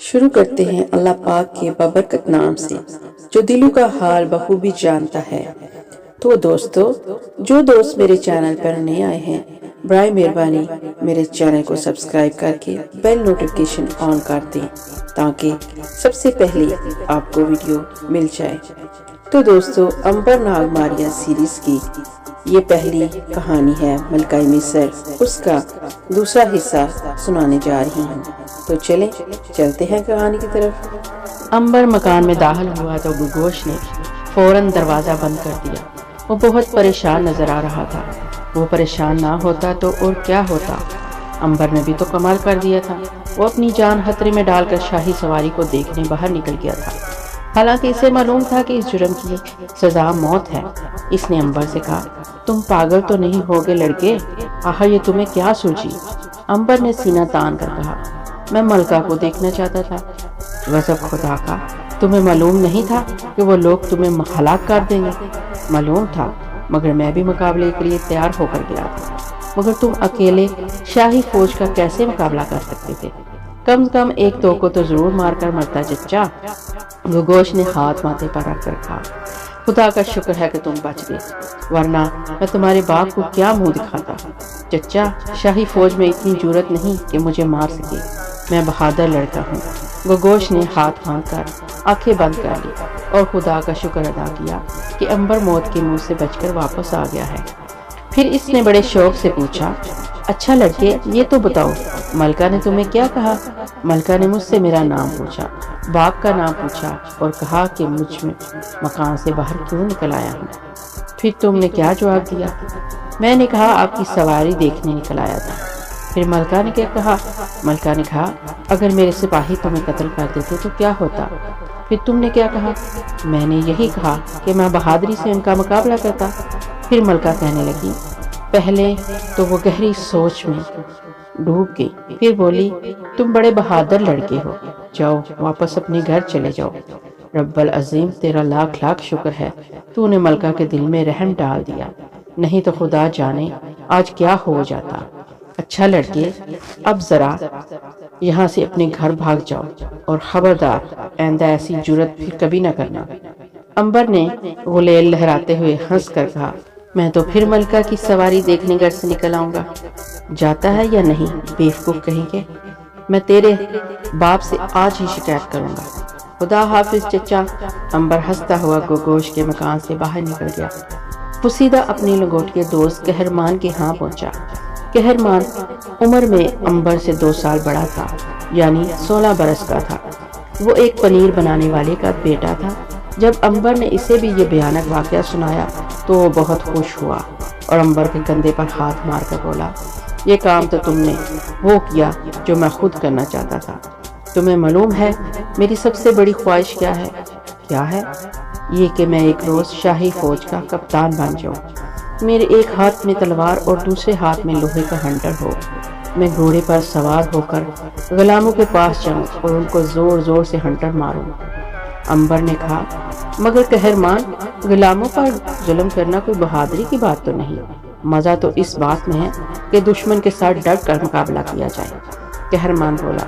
شروع کرتے ہیں اللہ پاک کے بابرکت نام سے جو دلوں کا حال بخوبی جانتا ہے۔ تو جو دوست میرے چینل پر نئے آئے ہیں برائے مہربانی میرے چینل کو سبسکرائب کر کے بیل نوٹیفیکیشن آن کر دیں تاکہ سب سے پہلے آپ کو ویڈیو مل جائے۔ تو امبر ناگ ماریا سیریز کی یہ پہلی کہانی ہے ملکہ مصر، اس کا دوسرا حصہ سنانے جا رہی ہوں۔ تو چلتے ہیں کہانی کی طرف۔ امبر مکان میں داخل ہوا تو گوگوش نے فوراً دروازہ بند کر دیا۔ وہ بہت پریشان نظر آ رہا تھا۔ وہ پریشان نہ ہوتا تو اور کیا ہوتا، امبر نے بھی تو کمال کر دیا تھا۔ وہ اپنی جان خطرے میں ڈال کر شاہی سواری کو دیکھنے باہر نکل گیا تھا، حالانکہ اسے معلوم تھا کہ اس جرم کی سزا موت ہے۔ اس نے امبر سے کہا، تم پاگل تو نہیں ہوگے لڑکے، آخر یہ تمہیں کیا سوچی؟ امبر نے سینہ تان کر کہا، میں ملکہ کو دیکھنا چاہتا تھا۔ غضب خدا کا، تمہیں معلوم نہیں تھا کہ وہ لوگ تمہیں ہلاک کر دیں گے؟ معلوم تھا، مگر میں بھی مقابلے کے لیے تیار ہو کر گیا تھا۔ مگر تم اکیلے شاہی فوج کا کیسے مقابلہ کر سکتے تھے؟ کم از کم ایک دو کو تو ضرور مار کر مرتا چچا۔ گوگوش نے ہاتھ ماتھے پر رکھ کر کہا، خدا کا شکر ہے کہ تم بچ گئے، ورنہ میں تمہارے باپ کو کیا منہ دکھاتا۔ چچا، شاہی فوج میں اتنی جرأت نہیں کہ مجھے مار سکے، میں بہادر لڑکا ہوں۔ گوگوش نے ہاتھ باندھ کر آنکھیں بند کر لی اور خدا کا شکر ادا کیا کہ امبر موت کے منہ سے بچ کر واپس آ گیا ہے۔ پھر اس نے بڑے شوق سے پوچھا، اچھا لڑکے، یہ تو بتاؤ ملکہ نے تمہیں کیا کہا؟ ملکہ نے مجھ سے میرا نام پوچھا، باپ کا نام پوچھا اور کہا کہ مجھ میں مکان سے باہر کیوں نکل آیا ہوں۔ پھر تم نے کیا جواب دیا؟ میں نے کہا آپ کی سواری دیکھنے نکل آیا تھا۔ پھر ملکہ نے کیا کہا؟ ملکہ نے کہا اگر میرے سپاہی تمہیں قتل کر دیتے تو کیا ہوتا؟ پھر تم نے کیا کہا؟ میں نے یہی کہا کہ میں بہادری سے ان کا مقابلہ کرتا۔ پھر ملکہ کہنے لگی، پہلے تو وہ گہری سوچ میں ڈوب گئی، پھر بولی، تم بڑے بہادر لڑکے ہو، جاؤ واپس اپنے گھر چلے جاؤ۔ رب العظیم تیرا لاکھ لاکھ شکر ہے، تو نے ملکہ کے دل میں رحم ڈال دیا، نہیں تو خدا جانے آج کیا ہو جاتا۔ اچھا لڑکے، اب ذرا یہاں سے اپنے گھر بھاگ جاؤ اور خبردار آئندہ ایسی جرت پھر کبھی نہ کرنا۔ امبر نے غلیل لہراتے ہوئے ہنس کر کہا، میں تو پھر ملکہ کی سواری دیکھنے گھر سے نکل آؤں گا۔ جاتا ہے یا نہیں بیوقوف کہیں گے، میں تیرے باپ سے آج ہی شکایت کروں گا۔ خدا حافظ چچا۔ امبر ہنستا ہوا گوگوش کے مکان سے باہر نکل گیا۔ وہ سیدھا اپنی لنگوٹیا دوست قہرمان کے ہاں پہنچا۔ قہرمان عمر میں امبر سے 2 سال بڑا تھا، یعنی 16 برس کا تھا۔ وہ ایک پنیر بنانے والے کا بیٹا تھا۔ جب امبر نے اسے بھی یہ بھیانک واقعہ سنایا تو وہ بہت خوش ہوا اور امبر کے کندھے پر ہاتھ مار کر بولا، یہ کام تو تم نے وہ کیا جو میں خود کرنا چاہتا تھا۔ تمہیں معلوم ہے میری سب سے بڑی خواہش کیا ہے؟ کیا ہے؟ یہ کہ میں ایک روز شاہی فوج کا کپتان بن جاؤں۔ میرے ایک ہاتھ میں تلوار اور دوسرے ہاتھ میں لوہے کا ہنٹر ہو۔ میں گھوڑے پر سوار ہو کر غلاموں کے پاس جاؤں اور ان کو زور زور سے ہنٹر ماروں۔ امبر نے کہا، مگر قہرمان، غلاموں پر ظلم کرنا کوئی بہادری کی بات تو نہیں، مزہ تو اس بات میں ہے کہ دشمن کے ساتھ ڈٹ کر مقابلہ کیا جائے۔ قہرمان بولا،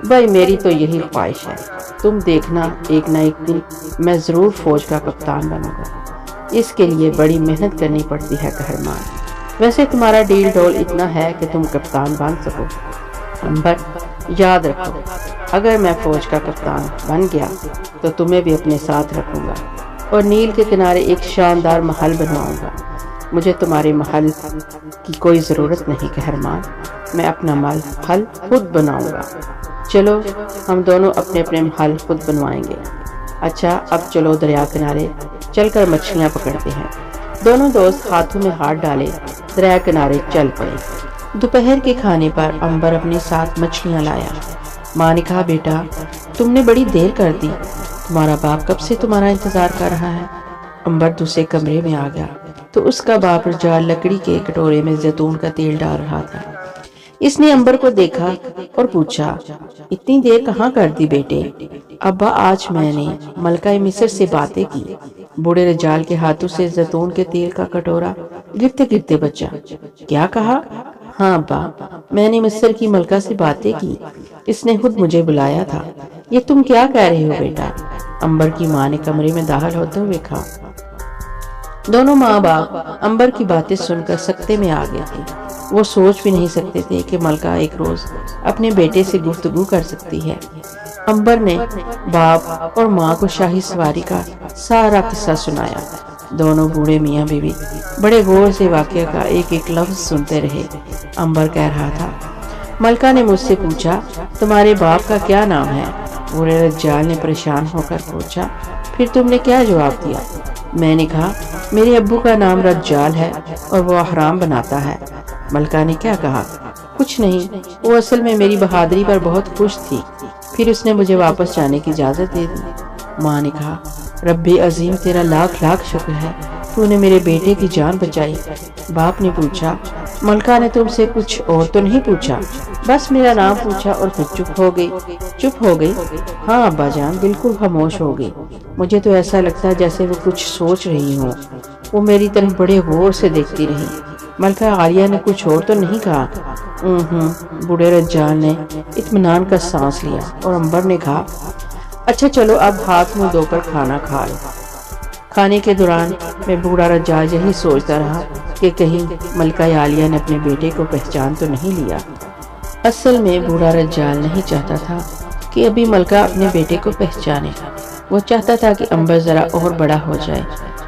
بھائی میری تو یہی خواہش ہے، تم دیکھنا ایک نہ ایک دن میں ضرور فوج کا کپتان بنوں گا۔ اس کے لیے بڑی محنت کرنی پڑتی ہے قہرمان، ویسے تمہارا ڈیل ڈول اتنا ہے کہ تم کپتان بن سکو۔ امبر، یاد رکھو، اگر میں فوج کا کپتان بن گیا تو تمہیں بھی اپنے ساتھ رکھوں گا اور نیل کے کنارے ایک شاندار محل بنواؤں گا۔ مجھے تمہارے محل کی کوئی ضرورت نہیں قہرمان، میں اپنا محل خود بناؤں گا۔ چلو ہم دونوں اپنے اپنے محل خود بنوائیں گے۔ اچھا اب چلو دریا کنارے چل کر مچھلیاں پکڑتے ہیں۔ دونوں دوست ہاتھوں میں ہاتھ ڈالے دریا کنارے چل پڑے۔ دوپہر کے کھانے پر امبر اپنے ساتھ مچھلیاں لایا۔ ماں نے کہا، بیٹا تم نے بڑی دیر کر دی، تمہارا باپ کب سے تمہارا انتظار کر رہا ہے۔ امبر دوسرے کمرے میں آ گیا تو اس کا باپ رجال لکڑی کے کٹورے میں زیتون کا تیل ڈال رہا تھا۔ اس نے امبر کو دیکھا اور پوچھا، اتنی دیر کہاں کر دی بیٹے؟ ابا آج میں نے ملکہ مصر سے باتیں کی۔ بوڑھے رجال کے ہاتھوں سے زیتون کے تیل کا کٹورا گرتے گرتے بچا۔ کیا کہا؟ ہاں ابا، میں نے مصر کی ملکہ سے باتیں کی، اس نے خود مجھے بلایا تھا۔ یہ تم کیا کہہ رہے ہو بیٹا؟ امبر کی ماں نے کمرے میں داخل ہوتے ہوئے کہا۔ دونوں ماں باپ امبر کی باتیں سن کر سکتے میں آ گئے تھے۔ وہ سوچ بھی نہیں سکتے تھے کہ ملکہ ایک روز اپنے بیٹے سے گفتگو کر سکتی ہے۔ امبر نے باپ اور ماں کو شاہی سواری کا سارا قصہ سنایا۔ دونوں بوڑھے میاں بیوی بڑے غور سے واقعہ کا ایک ایک لفظ سنتے رہے۔ امبر کہہ رہا تھا، ملکہ نے مجھ سے پوچھا تمہارے باپ کا کیا نام ہے؟ بوڑھے رجال نے پریشان ہو کر پوچھا، پھر تم نے کیا جواب دیا؟ میں نے کہا میرے ابو کا نام رجال ہے اور وہ احرام بناتا ہے۔ ملکہ نے کیا کہا؟ کچھ نہیں، وہ اصل میں میری بہادری پر بہت خوش تھی، پھر اس نے مجھے واپس جانے کی اجازت دے دی۔ ماں نے کہا، رب عظیم تیرا لاکھ لاکھ شکر ہے، تو نے میرے بیٹے کی جان بچائی۔ باپ نے پوچھا، ملکہ نے تم سے کچھ اور تو نہیں پوچھا؟ بس میرا نام پوچھا اور پھر چپ ہو گئی۔ چپ ہو گئی؟ ہاں ابا جان، بالکل خاموش ہو گئی۔ مجھے تو ایسا لگتا ہے جیسے وہ کچھ سوچ رہی ہوں۔ وہ میری طرف بڑے غور سے دیکھتی رہی۔ ملکہ عالیہ نے کچھ اور تو نہیں کہا؟ بوڑھے رجال نے اطمینان کا سانس لیا اور امبر نے کہا، اچھا چلو اب ہاتھ منہ دھو کر کھانا کھا لو۔ کھانے کے دوران میں بوڑھا رجال یہی سوچتا رہا کہ کہیں ملکہ عالیہ نے اپنے بیٹے کو پہچان تو نہیں لیا۔ اصل میں بوڑھا رجال نہیں چاہتا تھا کہ ابھی ملکہ اپنے بیٹے کو پہچانے۔ وہ چاہتا تھا کہ امبر ذرا اور بڑا ہو جائے،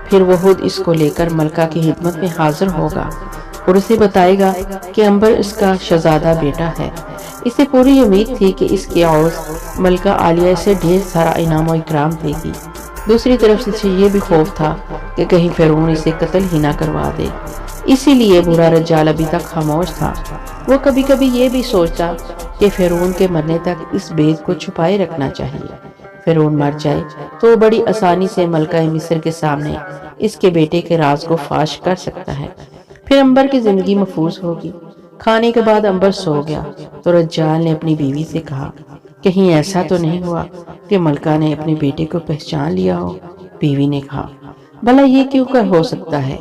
پھر وہ خود اس کو لے کر ملکہ کی خدمت میں حاضر ہوگا اور اسے بتائے گا کہ امبر اس کا شہزادہ بیٹا ہے۔ اسے پوری امید تھی کہ اس کی عوض ملکہ عالیہ اسے ڈھیر سارا انعام و اکرام دے گی۔ دوسری طرف سے یہ بھی خوف تھا کہ کہیں فرعون اسے قتل ہی نہ کروا دے، اسی لیے بوڑھا رجال ابھی تک خاموش تھا۔ وہ کبھی کبھی یہ بھی سوچتا کہ فرعون کے مرنے تک اس بید کو چھپائے رکھنا چاہیے۔ فرعون مر جائے تو وہ بڑی آسانی سے ملکہ مصر کے سامنے اس کے بیٹے کے راز کو فاش کر سکتا ہے، پھر امبر کی زندگی محفوظ ہوگی۔ کھانے کے بعد امبر سو گیا تو رجال نے اپنی بیوی سے کہا، کہیں ایسا تو نہیں ہوا کہ ملکہ نے اپنے بیٹے کو پہچان لیا ہو؟ بیوی نے کہا، بھلا یہ کیوں کر ہو سکتا ہے؟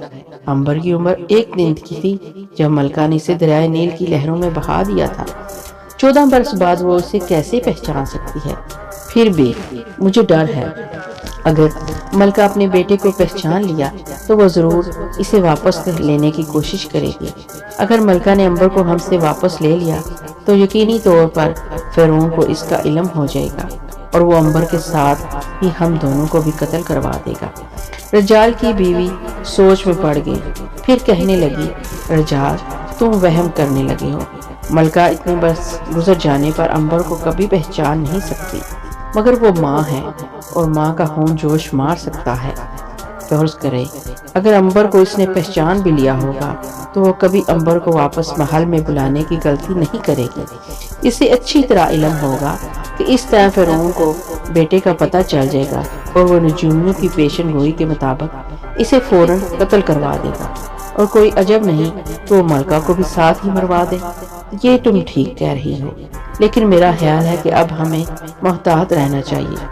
امبر کی عمر 1 دن کی تھی جب ملکہ نے اسے دریائے نیل کی لہروں میں بہا دیا تھا۔ 14 برس بعد وہ اسے کیسے پہچان سکتی ہے؟ پھر بھی مجھے ڈر ہے، اگر ملکہ اپنے بیٹے کو پہچان لیا تو وہ ضرور اسے واپس لینے کی کوشش کرے گی۔ اگر ملکہ نے امبر کو ہم سے واپس لے لیا تو یقینی طور پر فرعون کو اس کا علم ہو جائے گا اور وہ امبر کے ساتھ ہی ہم دونوں کو بھی قتل کروا دے گا۔ رجال کی بیوی سوچ میں پڑ گئی، پھر کہنے لگی، رجال تم وہم کرنے لگے ہو، ملکہ اتنے برس گزر جانے پر امبر کو کبھی پہچان نہیں سکتی، مگر وہ ماں ہے اور ماں کا خون جوش مار سکتا ہے۔ فرض کرے اگر امبر کو اس نے پہچان بھی لیا ہوگا تو وہ کبھی امبر کو واپس محل میں بلانے کی غلطی نہیں کرے گی۔ اسے اچھی طرح علم ہوگا کہ اس طرح فرعون کو بیٹے کا پتہ چل جائے گا اور وہ نجومیوں کی پیشن گوئی کے مطابق اسے فوراً قتل کروا دے گا، اور کوئی عجب نہیں کہ وہ ملکہ کو بھی ساتھ ہی مروا دے۔ یہ تم ٹھیک کہہ رہی ہو، لیکن میرا خیال ہے کہ اب ہمیں محتاط رہنا چاہیے۔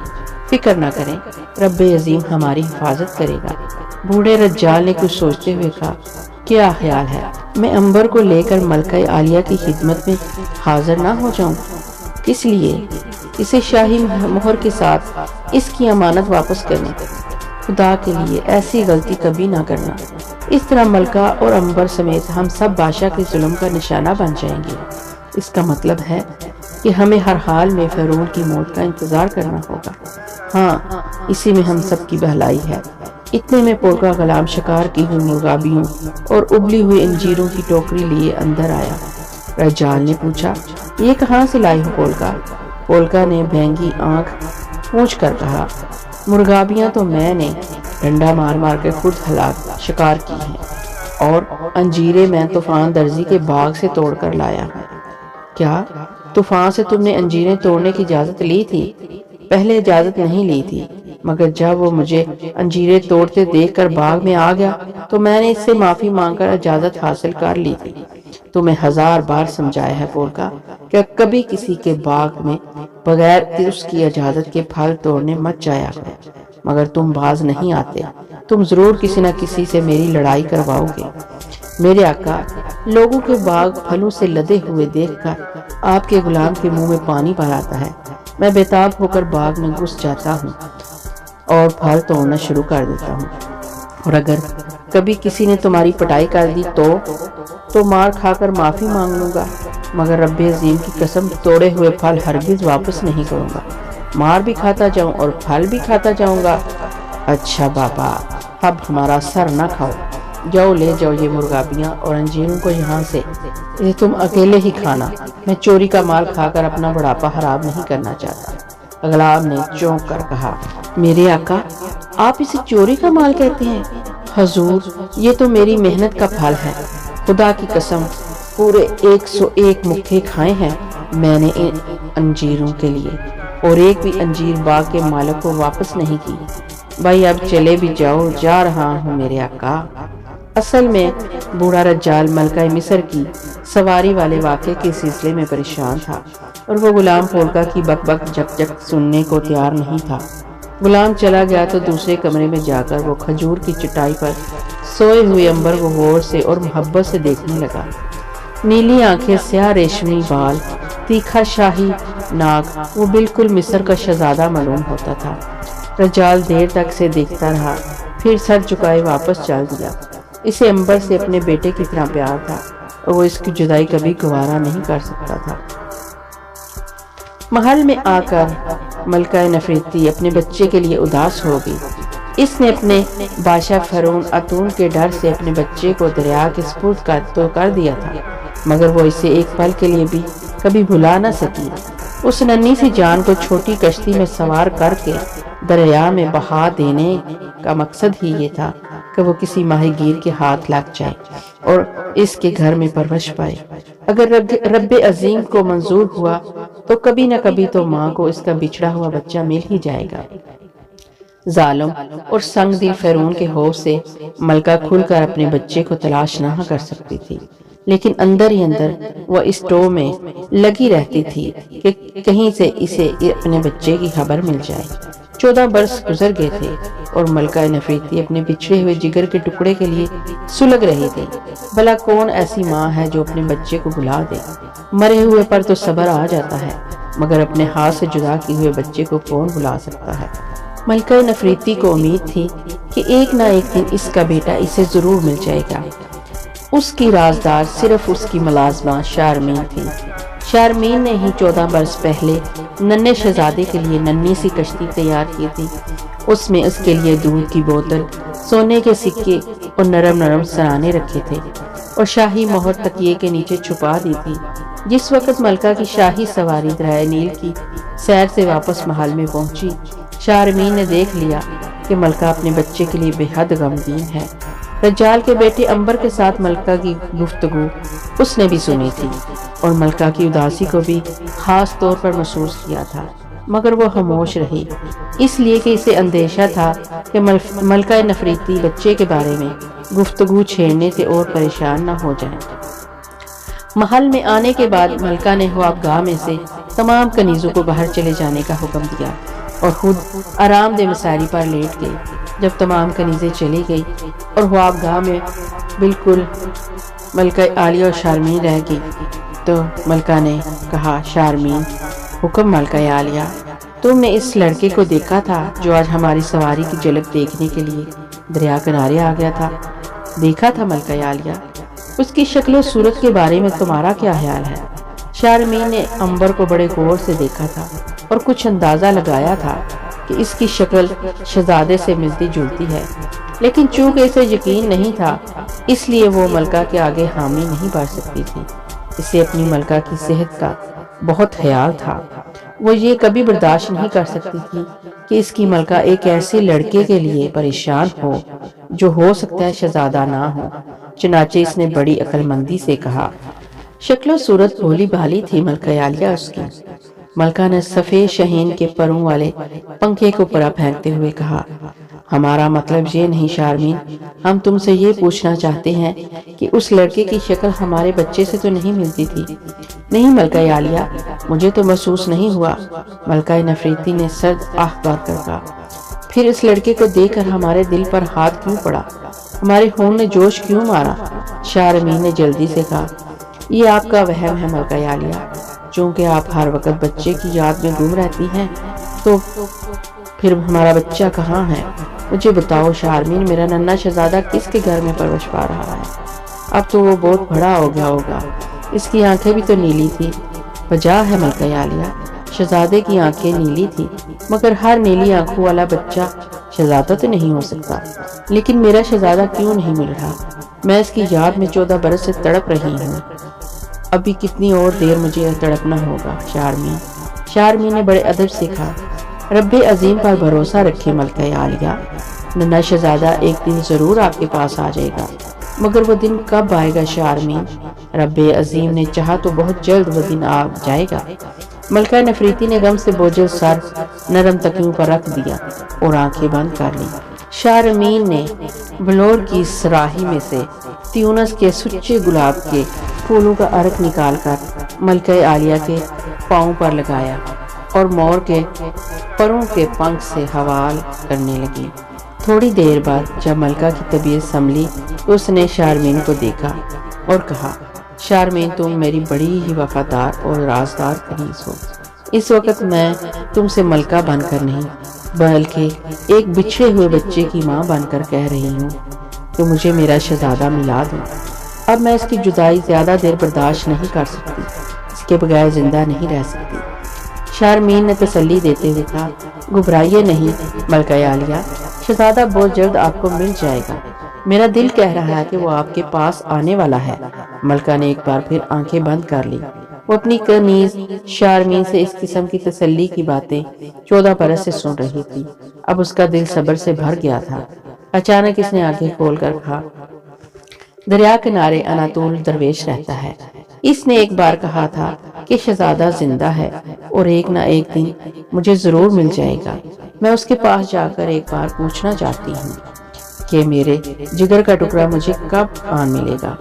فکر نہ کریں، رب عظیم ہماری حفاظت کرے گا۔ بوڑھے رجال نے کچھ سوچتے ہوئے کہا، کیا خیال ہے میں امبر کو لے کر ملکہ عالیہ کی خدمت میں حاضر نہ ہو جاؤں؟ اس لیے اسے شاہی مہر کے ساتھ اس کی امانت واپس کرنے۔ خدا کے لیے ایسی غلطی کبھی نہ کرنا، اس طرح ملکہ اور امبر سمیت ہم سب بادشاہ کے ظلم کا نشانہ بن جائیں گے۔ اس کا مطلب ہے کہ ہمیں ہر حال میں فرعون کی موت کا انتظار کرنا ہوگا۔ ہاں، اسی میں ہم سب کی بھلائی ہے۔ اتنے میں پولکا غلام شکار کی ہوئی مرغابیوں اور ابلی ہوئی انجیروں کی ٹوکری لیے اندر آیا۔ رجال نے پوچھا، یہ کہاں سے لائی ہو پولکا؟ پولکا نے بھینگی آنکھ پونچھ کر کہا، مرغابیاں تو میں نے ڈنڈا مار مار کے خود ہلاک شکار کی ہیں، اور انجیریں میں طوفان درزی کے باغ سے توڑ کر لایا ہوں۔ کیا طوفان سے تم نے انجیریں توڑنے کی اجازت لی تھی؟ پہلے اجازت نہیں لی تھی، مگر جب وہ مجھے انجیریں توڑتے دیکھ کر باغ میں آ گیا تو میں نے اس سے معافی مانگ کر اجازت حاصل کر لی تھی۔ تمہیں 1000 بار سمجھایا ہے پولکا کہ کبھی کسی کے باغ میں بغیر اس کی اجازت کے پھل توڑنے مت جایا کرو، مگر تم باز نہیں آتے۔ تم ضرور کسی نہ کسی سے میری لڑائی کرواؤ گے۔ میرے آقا، لوگوں کے باغ پھلوں سے لدے ہوئے دیکھ کر آپ کے غلام کے منہ میں پانی بھر آتا ہے۔ میں بےتاب ہو کر باغ میں گھس جاتا ہوں اور پھل توڑنا شروع کر دیتا ہوں، اور اگر کبھی کسی نے تمہاری پٹائی کر دی تو مار کھا کر معافی مانگ لوں گا، مگر رب عظیم کی قسم توڑے ہوئے پھل ہرگز واپس نہیں کروں گا۔ مار بھی کھاتا جاؤں اور پھل بھی کھاتا جاؤں گا۔ اچھا بابا، اب ہمارا سر نہ کھاؤ، جاؤ لے جاؤ یہ مرغابیاں اور انجیروں کو یہاں سے، یہ تم اکیلے ہی کھانا، میں چوری کا مال کھا کر اپنا بڑھاپا خراب نہیں کرنا چاہتا۔ غلام نے چونک کر کہا، میرے آقا، آپ اسے چوری کا مال کہتے ہیں؟ حضور، یہ تو میری محنت کا پھل ہے، خدا کی قسم پورے 101 مکھے کھائے ہیں میں نے ان انجیروں کے لیے، اور ایک بھی انجیر باغ کے مالک کو واپس نہیں کی۔ بھائی اب چلے بھی جاؤ، جا رہا ہوں میرے آقا۔ اصل میں بوڑھا رجال ملکہ مصر کی سواری والے واقعے کے سلسلے میں پریشان تھا، اور وہ غلام پولکا کی بک بک جک جک سننے کو تیار نہیں تھا۔ غلام چلا گیا تو دوسرے کمرے میں جا کر وہ کھجور کی چٹائی پر سوئے ہوئے انبر کو غور سے اور محبت سے دیکھنے لگا۔ نیلی آنکھیں، سیاہ ریشمی بال، تیکھا شاہی ناک، وہ بالکل مصر کا شہزادہ معلوم ہوتا تھا۔ رجال دیر تک سے دیکھتا رہا، پھر سر جھکائے واپس چل دیا۔ اسے انبر سے اپنے بیٹے کی طرح پیار تھا، اور وہ اس کی جدائی کبھی گوارا نہیں کر سکتا تھا۔ محل میں آ کر ملکہ نفریتی اپنے بچے کے لیے اداس ہو گئی۔ اس نے اپنے بادشاہ فرعون اتون کے ڈر سے اپنے بچے کو دریا کے سپرد کر دیا تھا، مگر وہ اسے ایک پل کے لیے بھی کبھی بھلا نہ سکی۔ اس ننھی سی جان کو چھوٹی کشتی میں سوار کر کے دریا میں بہا دینے کا مقصد ہی یہ تھا کہ وہ کسی ماہی گیر کے ہاتھ لگ جائے اور اس کے گھر میں پرورش پائے۔ اگر رب عظیم کو منظور ہوا تو کبھی نہ کبھی تو ماں کو اس کا بچھڑا ہوا بچہ مل ہی جائے گا۔ ظالم اور سنگ دل فرعون کے خوف سے ملکہ کھل کر اپنے بچے کو تلاش نہ کر سکتی تھی، لیکن اندر ہی اندر وہ اس ٹو میں لگی رہتی تھی کہ کہیں سے اسے اپنے بچے کی خبر مل جائے۔ 14 برس گزر گئے تھے اور ملکہ نفریتی اپنے بچھڑے ہوئے جگر کے ٹکڑے کے لیے سلگ رہی تھی۔ بھلا کون ایسی ماں ہے جو اپنے بچے کو بھلا دے؟ مرے ہوئے پر تو صبر آ جاتا ہے، مگر اپنے ہاتھ سے جدا کیے ہوئے بچے کو کون بھلا سکتا ہے؟ ملکہ نفریتی کو امید تھی کہ ایک نہ ایک دن اس کا بیٹا اسے ضرور مل جائے گا۔ اس کی رازدار صرف اس کی ملازمہ شارمین تھی۔ شارمین نے ہی 14 برس پہلے ننھے شہزادے کے لیے ننھی سی کشتی تیار کی تھی۔ اس میں اس کے لیے دودھ کی بوتل، سونے کے سکے اور نرم نرم سرانے رکھے تھے، اور شاہی مہر تکیے کے نیچے چھپا دی تھی۔ جس وقت ملکہ کی شاہی سواری دریائے نیل کی سیر سے واپس محل میں پہنچی، شارمین نے دیکھ لیا کہ ملکہ اپنے بچے کے لیے بے حد غمگین ہے۔ رجال کے بیٹے انبر کے ساتھ ملکہ کی گفتگو اس نے بھی سنی تھی، اور ملکہ کی اداسی کو بھی خاص طور پر محسوس کیا تھا، مگر وہ خاموش رہی، اس لیے کہ اسے اندیشہ تھا کہ ملکہ نفریتی بچے کے بارے میں گفتگو چھیڑنے سے اور پریشان نہ ہو جائیں۔ محل میں آنے کے بعد ملکہ نے خوابگاہ میں سے تمام کنیزوں کو باہر چلے جانے کا حکم دیا اور خود آرام دہ مساری پر لیٹ گئی۔ جب تمام کنیزیں چلی گئی اور خوابگاہ میں بالکل ملکہ عالیہ اور شارمین رہ گئی، تو ملکہ نے کہا، شارمین، حکم ملکہ عالیہ، تم نے اس لڑکے کو دیکھا تھا جو آج ہماری سواری کی جھلک دیکھنے کے لیے دریا کنارے آ گیا تھا؟ دیکھا تھا ملکہ عالیہ، اس کی شکل و صورت کے بارے میں تمہارا کیا خیال ہے؟ شارمین نے انبر کو بڑے غور سے دیکھا تھا اور کچھ اندازہ لگایا تھا کہ اس کی شکل شہزادے سے ملتی جلتی ہے، لیکن چونکہ اسے یقین نہیں تھا اس لیے وہ ملکہ کے آگے حامی نہیں بھر سکتی تھی۔ اسے اپنی ملکہ کی صحت کا بہت خیال تھا۔ وہ یہ کبھی برداشت نہیں کر سکتی تھی کہ اس کی ملکہ ایک ایسے لڑکے کے لیے پریشان ہو جو ہو سکتا ہے شہزادہ نہ ہو۔ چنانچہ اس نے بڑی عقل مندی سے کہا، شکل و صورت بھولی بھالی تھی ملکہ عالیہ اس کی۔ ملکہ نے سفید شاہین کے پروں والے پنکھے کو پرا پھینکتے ہوئے کہا، ہمارا مطلب یہ نہیں شارمین، ہم تم سے یہ پوچھنا چاہتے ہیں کہ اس لڑکے کی شکل ہمارے بچے سے تو نہیں ملتی تھی؟ نہیں ملکہ عالیہ، مجھے تو محسوس نہیں ہوا۔ ملکہ نفریتی نے سرد آہ بھر کر کہا، پھر اس لڑکے کو دیکھ کر ہمارے دل پر ہاتھ کیوں پڑا؟ ہمارے خون نے جوش کیوں مارا؟ شارمین نے جلدی سے کہا، یہ آپ کا وہم ہے ملکہ عالیہ، چونکہ آپ ہر وقت بچے کی یاد میں گم رہتی ہیں تو پھر ہمارا بچہ کہاں ہے؟ مجھے بتاؤ شارمین، میرا ننھا شہزادہ کس کے گھر میں پرورش پا رہا ہے؟ اب تو وہ بہت بڑا ہو گیا ہوگا، اس کی آنکھیں بھی تو نیلی تھی۔ وجہ ہے ملکہ عالیہ، شہزادے کی آنکھیں نیلی تھی، مگر ہر نیلی آنکھوں والا بچہ شہزادہ تو نہیں ہو سکتا۔ لیکن میرا شہزادہ کیوں نہیں مل رہا؟ میں اس کی یاد میں 14 برس سے تڑپ رہی ہوں۔ ابھی کتنی اور دیر مجھے تڑپنا ہوگا شارمین؟ شارمین نے بڑے ادب سے کہا، رب عظیم پر بھروسہ رکھے ملکہ عالیہ، ننھا شہزادہ ایک دن ضرور آپ کے پاس آ جائے گا، مگر وہ دن کب آئے گا شارمین؟ رب عظیم نے چاہا تو بہت جلد وہ دن آ جائے گا۔ ملکہ نفریتی نے غم سے بوجھل سر نرم تکیوں پر رکھ دیا اور آنکھیں بند کر لی۔ شارمین نے بلور کی سراہی میں سے تیونس کے سچے گلاب کے پھولوں کا عرق نکال کر ملکہ عالیہ کے پاؤں پر لگایا اور مور کے پروں کے پنکھ سے حوال کرنے لگی۔ تھوڑی دیر بعد جب ملکہ کی طبیعت سنبھلی تو اس نے شارمین کو دیکھا اور کہا، شارمین تم میری بڑی ہی وفادار اور رازدار کنیز ہو۔ اس وقت میں تم سے ملکہ بن کر نہیں بلکہ ایک بچھڑے ہوئے بچے کی ماں بن کر کہہ رہی ہوں کہ مجھے میرا شہزادہ ملا دو۔ اب میں اس کی جدائی زیادہ دیر برداشت نہیں کر سکتی، اس کے بغیر زندہ نہیں رہ سکتی۔ شارمین نے تسلی دیتے ہوئے کہا، گھبرائیے نہیں ملکہ عالیہ، شہزادہ بہت جلد آپ کو مل جائے گا، میرا دل کہہ رہا ہے کہ وہ آپ کے پاس آنے والا ہے۔ ملکہ نے ایک بار پھر آنکھیں بند کر لی۔ وہ اپنی کنیز شارمین سے اس قسم کی تسلی کی باتیں 14 برس سے سن رہی تھی۔ اب اس کا دل صبر سے بھر گیا تھا۔ اچانک اس نے آنکھیں کھول کر کہا، دریا کنارے اناطول درویش رہتا ہے۔ اس نے ایک بار کہا تھا کہ شہزادہ زندہ ہے اور ایک نہ ایک دن مجھے ضرور مل جائے گا۔ میں اس کے پاس جا کر ایک بار پوچھنا چاہتی ہوں کہ میرے جگر کا ٹکڑا مجھے کب آن ملے گا۔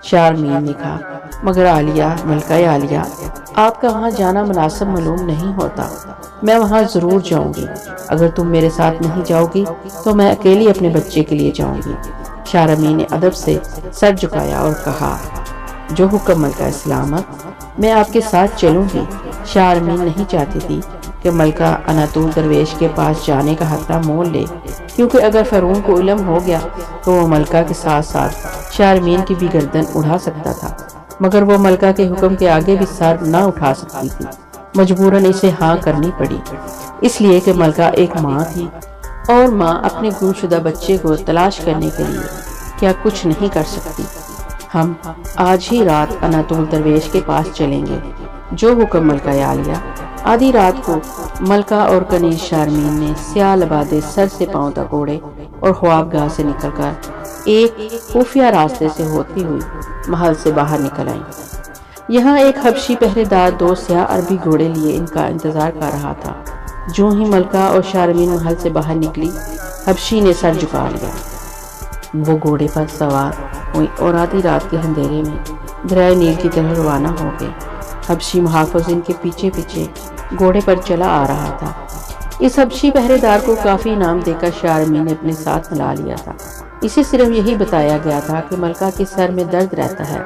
شارمین نے کہا، مگر عالیہ، ملکہ عالیہ، آپ کا وہاں جانا مناسب معلوم نہیں ہوتا۔ میں وہاں ضرور جاؤں گی۔ اگر تم میرے ساتھ نہیں جاؤ گی تو میں اکیلی اپنے بچے کے لیے جاؤں گی۔ شارمین نے ادب سے سر جھکایا اور کہا، جو حکم ملکہ سلامت، میں آپ کے ساتھ چلوں گی۔ شارمین نہیں چاہتی تھی کہ ملکہ اناطول درویش کے پاس جانے کا خطرہ مول لے، کیونکہ اگر فرعون کو علم ہو گیا تو وہ ملکہ کے ساتھ ساتھ شارمین کی بھی گردن اڑا سکتا تھا، مگر وہ ملکہ کے حکم کے آگے بھی سر نہ اٹھا سکتی تھی۔ مجبوراً اسے ہاں کرنی پڑی، اس لیے کہ ملکہ ایک ماں تھی اور ماں اپنے گم شدہ بچے کو تلاش کرنے کے لیے کیا کچھ نہیں کر سکتی۔ ہم آج ہی رات اناطول درویش کے پاس چلیں گے، جو حکم ملکہ عالیہ۔ آدھی رات کو ملکہ اور کنیز شارمین نے سیاہ لبادے سر سے پاؤں تک اوڑھے اور خوابگاہ سے نکل کر ایک خفیہ راستے سے ہوتی ہوئی محل سے باہر نکل آئیں۔ یہاں ایک حبشی پہرے دار 2 سیاہ عربی گھوڑے لیے ان کا انتظار کر رہا تھا۔ جو ہی ملکہ اور شارمین محل سے باہر نکلی، حبشی نے سر جھکا لیا۔ وہ گھوڑے پر سوار ہوئی اور آدھی رات کے اندھیرے میں دریائے نیل کی طرف روانہ ہو گئے۔ حبشی محافظ ان کے پیچھے پیچھے گھوڑے پر چلا آ رہا تھا۔ اس حبشی پہرے دار کو کافی انعام دے کر شارمین نے اپنے ساتھ ملا لیا تھا۔ اسے صرف یہی بتایا گیا تھا کہ ملکہ کے سر میں درد رہتا ہے،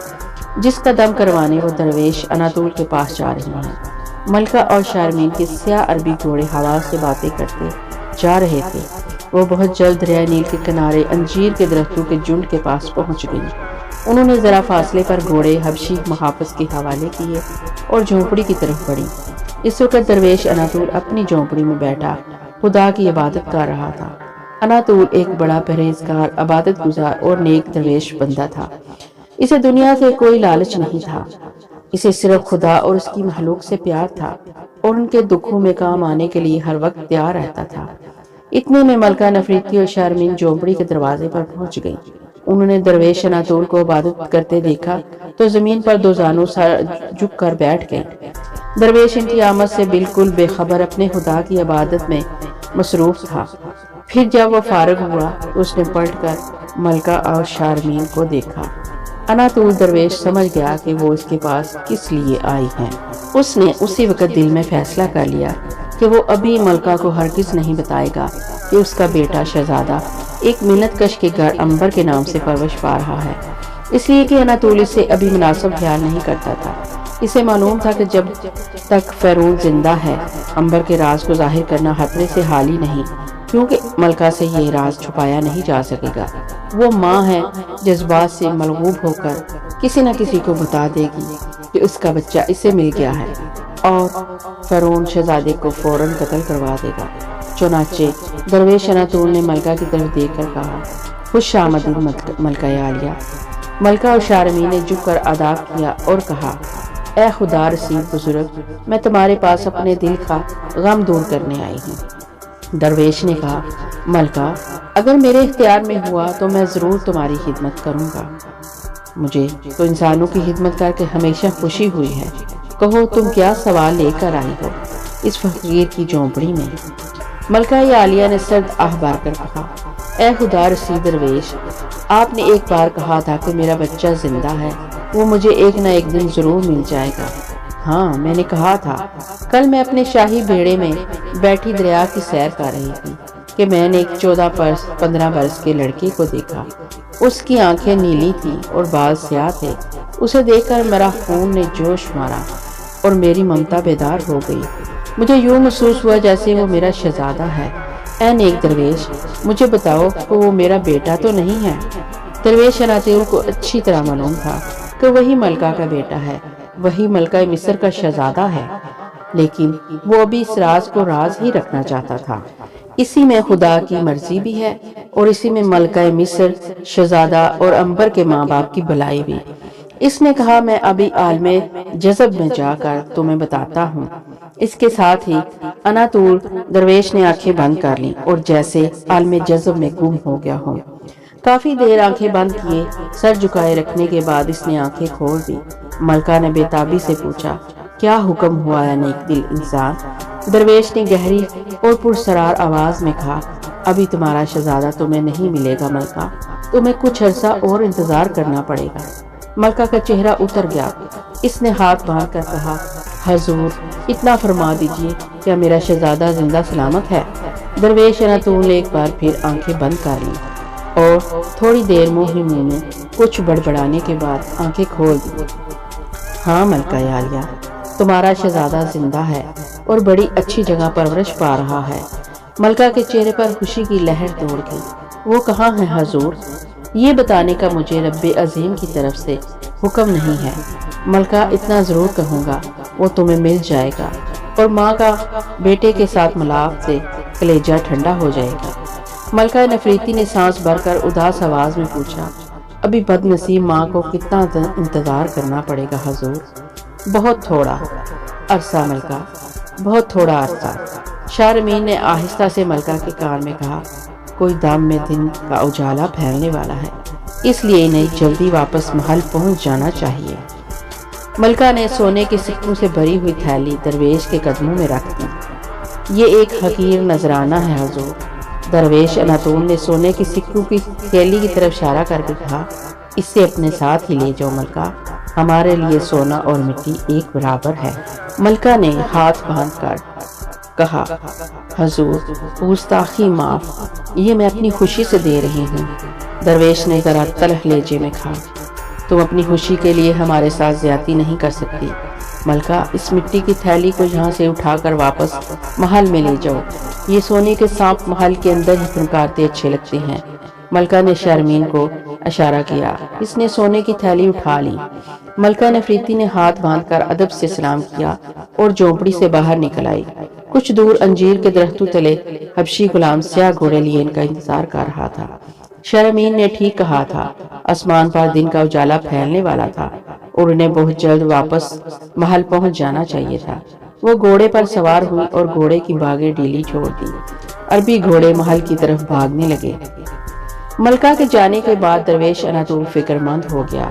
جس کا دم کروانے وہ درویش اناطول کے پاس جا رہی ہیں۔ ملکہ اور شارمین کے سیاہ عربی گھوڑے ہوا سے باتیں کرتے جا رہے تھے۔ وہ بہت جلد دریائے نیل کے کنارے انجیر کے درختوں کے جھنڈ کے پاس پہنچ گئی۔ انہوں نے ذرا فاصلے پر گھوڑے حبشی محافظ کے حوالے کیے اور جھونپڑی کی طرف بڑھی۔ اس وقت درویش اناطول اپنی جھونپڑی میں بیٹھا خدا کی عبادت کر رہا تھا۔ اناطول ایک بڑا پرہیزگار، عبادت گزار اور نیک درویش بندہ تھا۔ اسے دنیا سے کوئی لالچ نہیں تھا، اسے صرف خدا اور اس کی مخلوق سے پیار تھا اور ان کے دکھوں میں کام آنے کے لیے ہر وقت تیار رہتا تھا۔ اتنے میں ملکہ نفریتی اور شارمین جھونپڑی کے دروازے پر پہنچ گئی۔ انہوں نے درویش اناطول کو عبادت کرتے دیکھا تو زمین پر 2 زانوں سر جھک کر بیٹھ گئے۔ درویش ان کی آمد سے بالکل بے خبر اپنے خدا کی عبادت میں مصروف تھا۔ پھر جب وہ فارغ ہوا تو اس نے پلٹ کر ملکہ اور شارمین کو دیکھا۔ اناطول درویش سمجھ گیا کہ وہ اس کے پاس کس لیے آئی ہیں۔ اس نے اسی وقت دل میں فیصلہ کر لیا کہ وہ ابھی ملکہ کو ہرگز نہیں بتائے گا کہ اس کا بیٹا شہزادہ ایک منت کش کے گھر عنبر کے نام سے پرورش پا رہا ہے، اس لیے کہ اناطول اسے ابھی مناسب خیال نہیں کرتا تھا۔ اسے معلوم تھا کہ جب تک فیرون زندہ ہے عنبر کے راز کو ظاہر کرنا خطرے سے حالی نہیں، کیونکہ ملکہ سے یہ راز چھپایا نہیں جا سکے گا۔ وہ ماں ہے، جذبات سے ملغوب ہو کر کسی نہ کسی کو بتا دے گی کہ اس کا بچہ اسے مل گیا ہے، اور فیرون شہزادے کو فوراً قتل کروا دے گا۔ چنانچہ درویش اناطول نے ملکہ کی طرف دیکھ کر کہا، خوش آمدید ملکہ عالیہ۔ ملکہ اور شارمین نے جھک کر ادا کیا اور کہا، اے خدا رسید بزرگ، میں تمہارے پاس اپنے دل کا غم دور کرنے آئی ہوں۔ درویش نے کہا، ملکہ اگر میرے اختیار میں ہوا تو میں ضرور تمہاری خدمت کروں گا۔ مجھے تو انسانوں کی خدمت کر کے ہمیشہ خوشی ہوئی ہے۔ کہو تم کیا سوال لے کر آئی ہو اس فقیر کی جھونپڑی میں؟ ملکہ عالیہ نے سرد آہ بھر کر کہا، اے خدا رسید درویش، آپ نے ایک بار کہا تھا کہ میرا بچہ زندہ ہے، وہ مجھے ایک نہ ایک دن ضرور مل جائے گا۔ ہاں میں نے کہا تھا۔ کل میں اپنے شاہی بیڑے میں بیٹھی دریا کی سیر کر رہی تھی کہ میں نے ایک 14-15 برس کے لڑکے کو دیکھا۔ اس کی آنکھیں نیلی تھیں اور بال سیاہ تھے۔ اسے دیکھ کر میرا خون نے جوش مارا اور میری ممتا بیدار ہو گئی۔ مجھے یوں محسوس ہوا جیسے وہ میرا شہزادہ ہے۔ اے نیک درویش، مجھے بتاؤ کہ وہ میرا بیٹا تو نہیں ہے؟ درویش اناطول کو اچھی طرح معلوم تھا کہ وہی ملکہ کا بیٹا ہے، وہی ملکہ مصر کا شہزادہ ہے، لیکن وہ ابھی اس راز کو راز ہی رکھنا چاہتا تھا۔ اسی میں خدا کی مرضی بھی ہے اور اسی میں ملکہ مصر، شہزادہ اور عنبر کے ماں باپ کی بھلائی بھی۔ اس نے کہا، میں ابھی عالم جذب میں جا کر تمہیں بتاتا ہوں۔ اس کے ساتھ ہی اناطول درویش نے آنکھیں بند کر لیں اور جیسے عالم جذب میں گم ہو گیا ہو۔ کافی دیر آنکھیں بند کیے سر جھکائے رکھنے کے بعد اس نے آنکھیں کھول دی۔ ملکہ نے بے تابی سے پوچھا، کیا حکم ہوا ہے نیک دل انسان؟ درویش نے گہری اور پرسرار آواز میں کہا، ابھی تمہارا شہزادہ تمہیں نہیں ملے گا ملکہ، تمہیں کچھ عرصہ اور انتظار کرنا پڑے گا۔ ملکہ کا چہرہ اتر گیا۔ اس نے ہاتھ باندھ کر کہا، حضور اتنا فرما دیجئے، کیا میرا شہزادہ زندہ سلامت ہے؟ درویش اناطول نے ایک بار پھر آنکھیں بند کر لیں اور تھوڑی دیر منہ ہی منہ میں کچھ بڑبڑانے کے بعد آنکھیں کھول دی۔ ہاں ملکہ عالیہ، تمہارا شہزادہ زندہ ہے اور بڑی اچھی جگہ پرورش پا رہا ہے۔ ملکہ کے چہرے پر خوشی کی لہر دوڑ گئی۔ وہ کہاں ہے حضور؟ یہ بتانے کا مجھے رب عظیم کی طرف سے حکم نہیں ہے۔ ملکہ اتنا ضرور کہوں گا، وہ تمہیں مل جائے گا اور ماں کا بیٹے کے ساتھ ملاپ سے کلیجہ ٹھنڈا ہو جائے گا۔ ملکہ نفریتی نے سانس بھر کر اداس آواز میں پوچھا، ابھی بد نصیب ماں کو کتنا انتظار کرنا پڑے گا حضور؟ بہت تھوڑا عرصہ ملکہ، بہت تھوڑا عرصہ۔ شارمین نے آہستہ سے ملکہ کے کان میں کہا، کوئی دم میں دن کا اجالا پھیلنے والا ہے، اس لیے انہیں جلدی واپس محل پہنچ جانا چاہیے۔ ملکہ نے سونے کے سکوں سے بھری ہوئی تھیلی درویش کے قدموں میں رکھ دی۔ یہ ایک حقیر نذرانہ ہے حضور۔ درویش اناطول نے سونے کے سکوں کی تھیلی کی طرف اشارہ کر کے کہا، اس سے اپنے ساتھ ہی لے جاؤ ملکہ، ہمارے لیے سونا اور مٹی ایک برابر ہے۔ ملکہ نے ہاتھ باندھ کر کہا، حضور گستاخی معاف، یہ میں اپنی خوشی سے دے رہی ہوں۔ درویش نے ذرا تلخ لہجے میں کہا، تم اپنی خوشی کے لیے ہمارے ساتھ زیادتی نہیں کر سکتی۔ ملکہ اس مٹی کی تھیلی کو یہاں سے اٹھا کر واپس محل میں لے جاؤ، یہ سونے کے سانپ محل کے اندر ہی پھنکارتے اچھے لگتے ہیں۔ ملکہ نے شارمین کو اشارہ کیا، اس نے سونے کی تھیلی اٹھا لی۔ ملکہ نفریتی نے ہاتھ باندھ کر ادب سے سلام کیا اور جھونپڑی سے باہر نکل آئی۔ کچھ دور انجیر کے درختوں تلے حبشی غلام سیاہ گھوڑے لیے ان کا انتظار کر رہا تھا۔ شارمین نے ٹھیک کہا تھا، آسمان پر دن کا اجالا پھیلنے والا تھا اور انہیں بہت جلد واپس محل پہنچ جانا چاہیے تھا۔ وہ گھوڑے پر سوار ہوئی اور گھوڑے کی باگیں ڈھیلی چھوڑ دی۔ عربی گھوڑے محل کی طرف بھاگنے لگے۔ ملکہ کے جانے کے بعد درویش اناطول فکر مند ہو گیا۔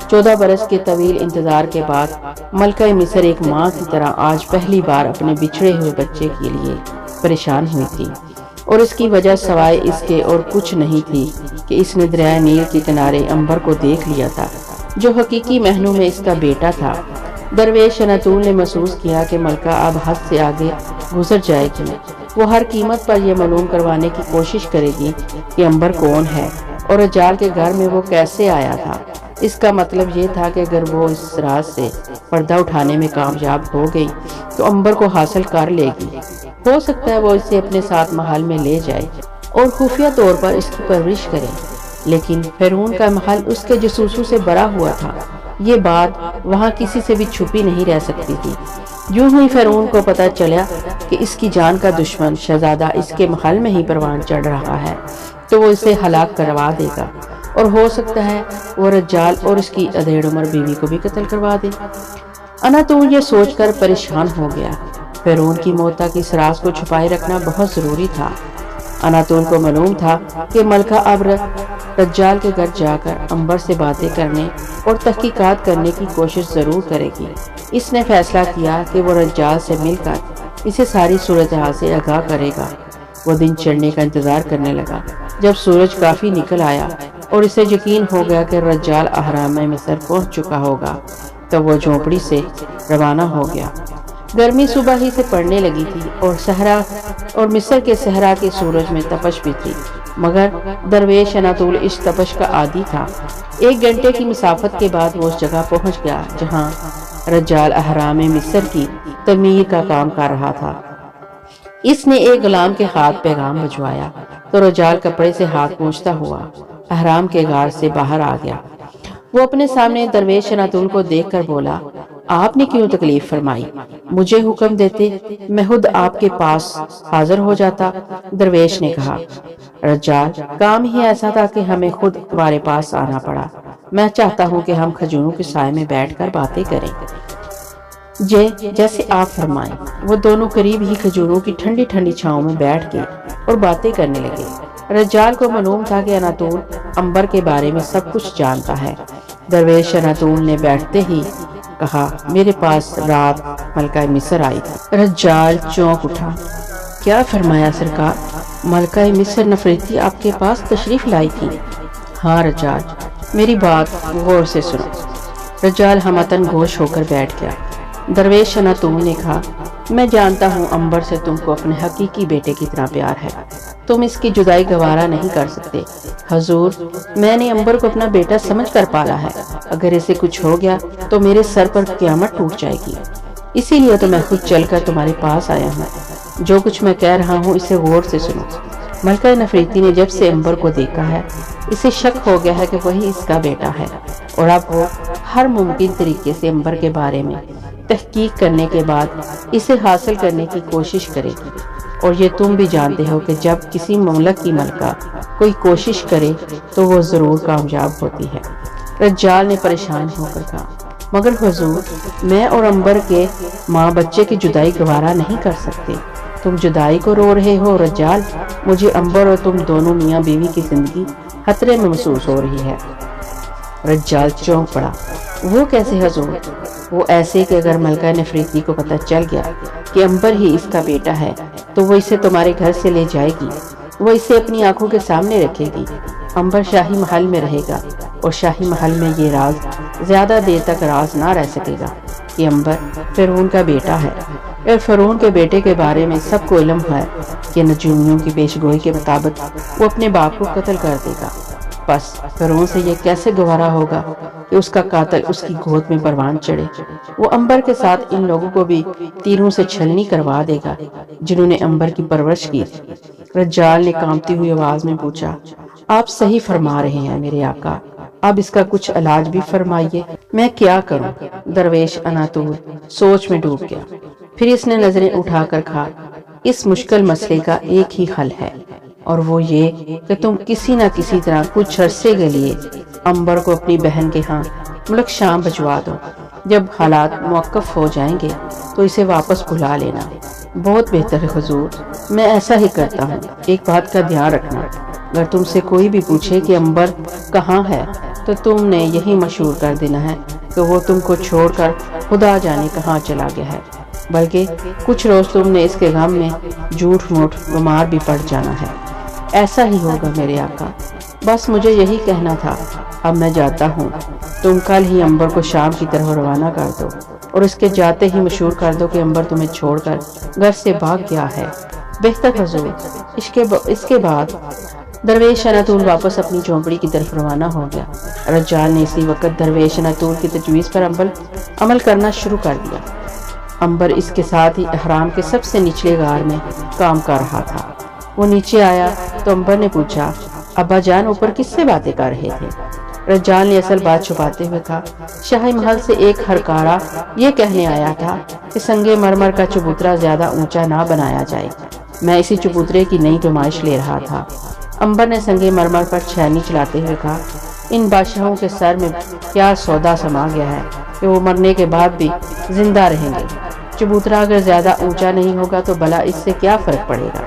14 برس کے طویل انتظار کے بعد ملکہ مصر ایک ماں کی طرح آج پہلی بار اپنے بچھڑے ہوئے بچے کے لیے پریشان ہوئی تھی، اور اس کی وجہ سوائے اس کے اور کچھ نہیں تھی کہ اس نے دریائے نیل کے کنارے عنبر کو دیکھ لیا تھا، جو حقیقی معنوں میں اس کا بیٹا تھا۔ درویش اناطول نے محسوس کیا کہ ملکہ اب حد سے آگے گزر جائے گی۔ وہ ہر قیمت پر یہ معلوم کروانے کی کوشش کرے گی کہ عنبر کون ہے اور رجال کے گھر میں وہ کیسے آیا تھا۔ اس کا مطلب یہ تھا کہ اگر وہ اس راز سے پردہ اٹھانے میں کامیاب ہو گئی تو عنبر کو حاصل کر لے گی۔ ہو سکتا ہے وہ اسے اپنے ساتھ محل میں لے جائے اور خفیہ طور پر اس کی پرورش کرے، لیکن فرعون کا محل اس کے جاسوسوں سے بھرا ہوا تھا۔ یہ بات وہاں کسی سے بھی چھپی نہیں رہ سکتی تھی۔ یوں ہی فرعون کو پتہ چلا کہ اس کی جان کا دشمن شہزادہ اس کے محل میں ہی پروان چڑھ رہا ہے تو وہ اسے ہلاک کروا دے گا، اور ہو سکتا ہے وہ رجال اور اس کی ادھیڑ عمر بیوی کو بھی قتل کروا دے۔ اناتون یہ سوچ کر پریشان ہو گیا۔ فرعون کی موت تک اس راز کو چھپائے رکھنا بہت ضروری تھا۔ اناتون کو معلوم تھا کہ ملکہ اب رجال کے گھر جا کر عنبر سے باتیں کرنے اور تحقیقات کرنے کی کوشش ضرور کرے گی۔ اس نے فیصلہ کیا کہ وہ رجال سے مل کر اسے ساری صورتحال سے آگاہ کرے گا۔ وہ دن چڑھنے کا انتظار کرنے لگا۔ جب سورج کافی نکل آیا اور اسے یقین ہو گیا کہ رجال اہرام مصر پہنچ چکا ہوگا تو وہ جھونپڑی سے روانہ ہو گیا۔ گرمی صبح ہی سے پڑنے لگی تھی اور مصر کے صحرا کے سورج میں تپش بھی تھی، مگر درویش اناتول اس تپش کا عادی تھا۔ 1 گھنٹے کی مسافت کے بعد وہ اس جگہ پہنچ گیا جہاں رجال اہرام مصر کی تعمیر کا کام کر رہا تھا۔ اس نے ایک غلام کے ہاتھ پیغام بھجوایا تو رجال کپڑے سے ہاتھ پوچھتا ہوا اہرام کے غار سے باہر آ گیا۔ وہ اپنے سامنے درویش اناتول کو دیکھ کر بولا، آپ نے کیوں تکلیف فرمائی؟ مجھے حکم دیتے میں خود آپ کے پاس حاضر ہو جاتا۔ درویش نے کہا، رجال کام ہی ایسا تھا کہ ہمیں خود تمہارے پاس آنا پڑا۔ میں چاہتا ہوں کہ ہم کھجوروں کے سائے میں بیٹھ کر باتیں کریں۔ جیسے آپ فرمائیں۔ وہ دونوں قریب ہی کھجوروں کی ٹھنڈی ٹھنڈی چھاؤں میں بیٹھ گئے اور باتیں کرنے لگے۔ رجال کو معلوم تھا کہ اناتول عنبر کے بارے میں سب کچھ جانتا ہے۔ درویش اناتول نے بیٹھتے ہی کہا، میرے پاس رات ملکہ مصر آئی تھی۔ رجال چونک اٹھا، کیا فرمایا سرکار؟ ملکہ مصر نفریتی آپ کے پاس تشریف لائی تھی؟ ہاں رجال، میری بات غور سے سنو۔ رجال ہمتن گوش ہو کر بیٹھ گیا۔ درویش اناتول نے کہا، میں جانتا ہوں عنبر سے تم کو اپنے حقیقی بیٹے کی طرح پیار ہے، تم اس کی جدائی گوارا نہیں کر سکتے۔ حضور، میں نے عنبر کو اپنا بیٹا سمجھ کر پالا ہے، اگر اسے کچھ ہو گیا تو میرے سر پر قیامت ٹوٹ جائے گی، اسی لیے تو میں خود چل کر تمہارے پاس آیا ہوں۔ جو کچھ میں کہہ رہا ہوں اسے غور سے سنو۔ ملکہ نفریتی نے جب سے عنبر کو دیکھا ہے اسے شک ہو گیا ہے کہ وہی اس کا بیٹا ہے، اور اب وہ ہر ممکن طریقے سے عنبر کے بارے میں تحقیق کرنے کے بعد اسے حاصل کرنے کی کوشش کرے گی۔ اور یہ تم بھی جانتے ہو کہ جب کسی مملک کی ملکہ کوئی کوشش کرے تو وہ ضرور کامیاب ہوتی ہے۔ رجال نے پریشان ہو کر کہا، مگر حضور، میں اور عنبر کے ماں بچے کی جدائی گوارا نہیں کر سکتے۔ تم جدائی کو رو رہے ہو رجال؟ مجھے عنبر اور تم دونوں میاں بیوی کی زندگی خطرے میں محسوس ہو رہی ہے۔ رجال چونک پڑا، وہ کیسے حضور؟ وہ ایسے کہ اگر ملکہ نفریتی کو پتہ چل گیا کہ عنبر ہی اس کا بیٹا ہے تو وہ اسے تمہارے گھر سے لے جائے گی، وہ اسے اپنی آنکھوں کے سامنے رکھے گی۔ عنبر شاہی محل میں رہے گا اور شاہی محل میں یہ راز زیادہ دیر تک راز نہ رہ سکے گا کہ عنبر فرعون کا بیٹا ہے، اور فرعون کے بیٹے کے بارے میں سب کو علم ہے کہ نجومیوں کی پیش گوئی کے مطابق وہ اپنے باپ کو قتل کر دے گا۔ بس فرعون سے یہ کیسے گوارا ہوگا کہ اس کا قاتل اس کی گود میں پروان چڑھے؟ وہ عنبر کے ساتھ ان لوگوں کو بھی تیروں سے چھلنی کروا دے گا جنہوں نے عنبر کی پرورش کی تھی۔ رجال نے کانپتی ہوئی آواز میں پوچھا، آپ صحیح فرما رہے ہیں میرے آقا، اب اس کا کچھ علاج بھی فرمائیے۔ میں کیا کروں؟ درویش اناتول سوچ میں ڈوب گیا، پھر اس نے نظریں اٹھا کر کہا، اس مشکل مسئلے کا ایک ہی حل ہے، اور وہ یہ کہ تم کسی نہ کسی طرح کچھ عرصے کے لیے عنبر کو اپنی بہن کے ہاں ملک شام بھجوا دو۔ جب حالات موقف ہو جائیں گے تو اسے واپس بلا لینا۔ بہت بہتر ہے حضور، میں ایسا ہی کرتا ہوں۔ ایک بات کا دھیان رکھنا، اگر تم سے کوئی بھی پوچھے کہ عنبر کہاں ہے تو تم نے یہی مشہور کر دینا ہے کہ وہ تم کو چھوڑ کر خدا جانے کہاں چلا گیا ہے، بلکہ کچھ روز تم نے اس کے غم میں جھوٹ موٹ بیمار بھی پڑ جانا ہے۔ ایسا ہی ہوگا میرے آقا، بس مجھے یہی کہنا تھا۔ اب میں جاتا ہوں، تم کل ہی عنبر کو شام کی طرف روانہ کر دو اور اس کے جاتے ہی مشہور کر دو کہ عنبر تمہیں چھوڑ کر گھر سے بھاگ گیا ہے۔ بہتر حضور۔ اس کے بعد درویش اناطول واپس اپنی جھونپڑی کی طرف روانہ ہو گیا۔ رجال نے اسی وقت درویش اناطول کی تجویز پر عمل کرنا شروع کر دیا۔ امبر اس کے ساتھ ہی احرام کے سب سے نچلے غار میں کام کر رہا تھا۔ وہ نیچے آیا تو امبر نے پوچھا، ابا جان اوپر کس سے باتیں کر رہے تھے؟ رجال نے اصل بات چھپاتے ہوئے کہا، شاہی محل سے ایک ہرکارا یہ کہنے آیا تھا کہ سنگ مرمر کا چبوترا زیادہ اونچا نہ بنایا جائے۔ میں اسی چبوترے کی نئی پیمائش لے رہا تھا۔ امبر نے سنگ مرمر پر چھینی چلاتے ہوئے کہا، ان بادشاہوں کے سر میں کیا سودا سما گیا ہے کہ وہ مرنے کے بعد بھی زندہ رہیں گے۔ چبوترا اگر زیادہ اونچا نہیں ہوگا تو بھلا اس سے کیا فرق پڑے گا؟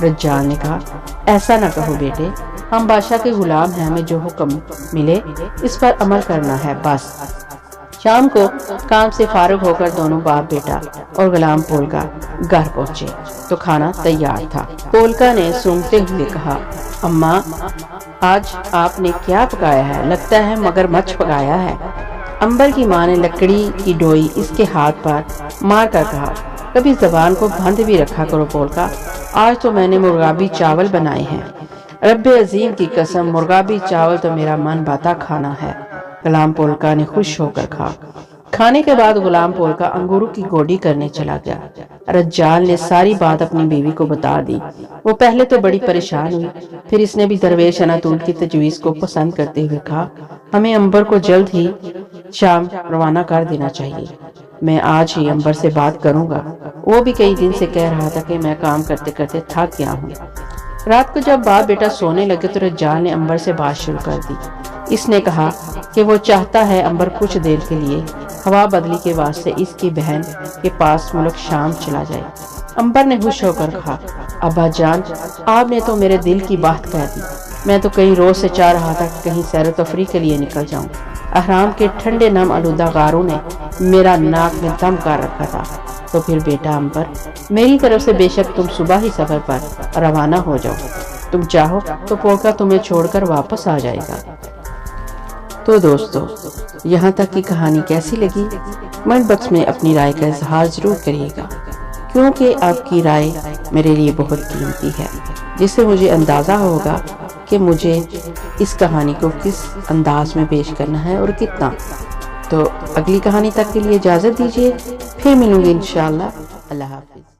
رجال نے کہا، ایسا نہ کہو بیٹے، ہم بادشاہ کے غلام ہیں، ہمیں جو حکم ملے اس پر عمل کرنا ہے بس۔ شام کو کام سے فارغ ہو کر دونوں باپ بیٹا اور غلام پولکا گھر پہنچے تو کھانا تیار تھا۔ پولکا نے سونگتے ہوئے کہا، اماں آج آپ نے کیا پکایا ہے؟ لگتا ہے مگر مچھ پکایا ہے۔ امبر کی ماں نے لکڑی کی ڈوئی اس کے ہاتھ پر مار کر کہا، کبھی زبان کو بند بھی رکھا کرو پولکا، آج تو میں نے مرغابی چاول بنائے ہیں۔ رب عظیم کی قسم، مرغابی چاول تو میرا من بھاتا کھانا ہے۔ غلام پولکا نے خوش ہو کر کھا۔ کھانے کے بعد غلام پولکا انگوروں کی گوڈی کرنے چلا گیا۔ رجال نے ساری بات اپنی بیوی کو بتا دی۔ وہ پہلے تو بڑی پریشان ہوئی، پھر اس نے بھی درویش اناطول کی تجویز کو پسند کرتے ہوئے کہا، ہمیں امبر کو جلد ہی شام روانہ کر دینا چاہیے۔ میں آج ہی امبر سے بات کروں گا، وہ بھی کئی دن سے کہہ رہا تھا کہ میں کام کرتے کرتے تھک گیا ہوں۔ رات کو جب باپ بیٹا سونے لگے تو رجال نے امبر سے بات شروع کر دی۔ اس نے کہا کہ وہ چاہتا ہے امبر کچھ دیر کے لیے ہوا بدلی کے واسطے اس کی بہن کے پاس ملک شام چلا جائے۔ امبر نے خوش ہو کر کہا، ابا جان آپ نے تو میرے دل کی بات کہہ دی، میں تو کئی روز سے چاہ رہا تھا کہ کہیں سیر و تفریح کے لیے نکل جاؤں۔ احرام کے ٹھنڈے نم آلودہ غاروں نے میرا ناک میں دم کر رکھا تھا۔ تو پھر بیٹا امبر، میری طرف سے بے شک تم صبح ہی سفر پر روانہ ہو جاؤ، تم چاہو تو پولکا تمہیں چھوڑ کر واپس آ جائے گا۔ تو دوستو، یہاں تک کی کہانی کیسی لگی؟ کمنٹ باکس میں اپنی رائے کا اظہار ضرور کریے گا، کیونکہ آپ کی رائے میرے لیے بہت قیمتی ہے، جس سے مجھے اندازہ ہوگا کہ مجھے اس کہانی کو کس انداز میں پیش کرنا ہے اور کتنا۔ تو اگلی کہانی تک کے لیے اجازت دیجیے، پھر ملوں گی انشاءاللہ۔ اللہ حافظ۔